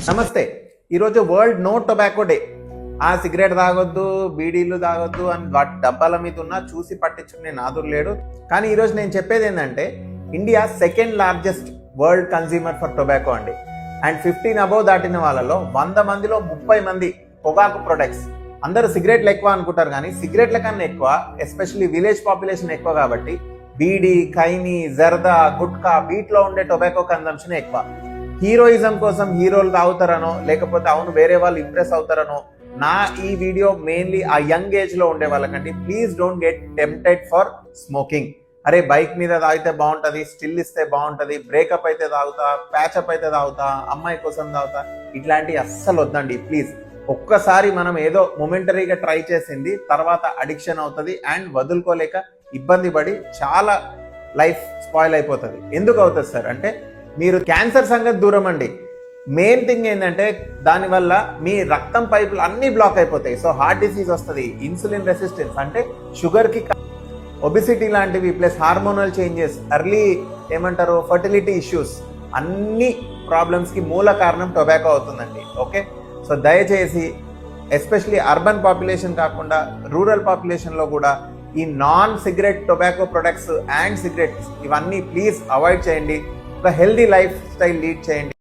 నమస్తే. ఈరోజు world no tobacco day. Cigarette తాగొద్దు, బీడీలు తాగొద్దు అని వాటి డబ్బాల మీద ఉన్న చూసి పట్టించుకునే నాదురు లేడు. కానీ ఈరోజు నేను చెప్పేది ఏంటంటే, India second largest world consumer for tobacco అండి. అండ్ 15 అబోవ్ దాటిన వాళ్ళలో 100 మందిలో 30 మంది పొగాకు ప్రొడక్ట్స్. అందరూ సిగరెట్లు ఎక్కువ అనుకుంటారు, కానీ సిగరెట్ల కన్నా ఎక్కువ, ఎస్పెషల్లీ విలేజ్ పాపులేషన్ ఎక్కువ కాబట్టి బీడీ, ఖైనీ, జర్దా, గుట్కా వీటిలో ఉండే టొబాకో కన్సంప్షన్ ఎక్కువ. హీరోయిజం కోసం హీరోలు తాగుతారనో, లేకపోతే అవును వేరే వాళ్ళు ఇంప్రెస్ అవుతారనో నా ఈ వీడియో మెయిన్లీ ఆ యంగ్ ఏజ్ లో ఉండే వాళ్ళకండి. Please don't get tempted for smoking. అరే బైక్ మీద తాగితే బాగుంటుంది, స్టిల్ ఇస్తే బాగుంటుంది, బ్రేకప్ అయితే తాగుతా, ప్యాచప్ అయితే తాగుతా, అమ్మాయి కోసం తాగుతా, ఇట్లాంటివి అస్సలు వద్దండి ప్లీజ్. ఒక్కసారి మనం ఏదో మొమెంటరీగా ట్రై చేసింది తర్వాత అడిక్షన్ అవుతుంది అండ్ వదులుకోలేక ఇబ్బంది పడి చాలా లైఫ్ స్పాయిల్ అయిపోతుంది. ఎందుకు అవుతుంది సార్ అంటే, మీరు క్యాన్సర్ సంగతి దూరం అండి, మెయిన్ థింగ్ ఏంటంటే దానివల్ల మీ రక్తం పైపులు అన్ని బ్లాక్ అయిపోతాయి. సో హార్ట్ డిసీజ్ వస్తుంది, ఇన్సులిన్ రెసిస్టెన్స్ అంటే షుగర్కి, ఒబిసిటీ లాంటివి, ప్లస్ హార్మోనల్ చేంజెస్, ఎర్లీ ఏమంటారు ఫర్టిలిటీ ఇష్యూస్, అన్ని ప్రాబ్లమ్స్కి మూల కారణం టొబాకో అవుతుందండి. ఓకే, సో దయచేసి ఎస్పెషలీ అర్బన్ పాపులేషన్ కాకుండా రూరల్ పాపులేషన్లో కూడా ఈ non cigarette tobacco products and cigarettes ఇవన్నీ ప్లీజ్ అవాయిడ్ చేయండి. ఒక హెల్దీ లైఫ్ స్టైల్ లీడ్ చేయండి.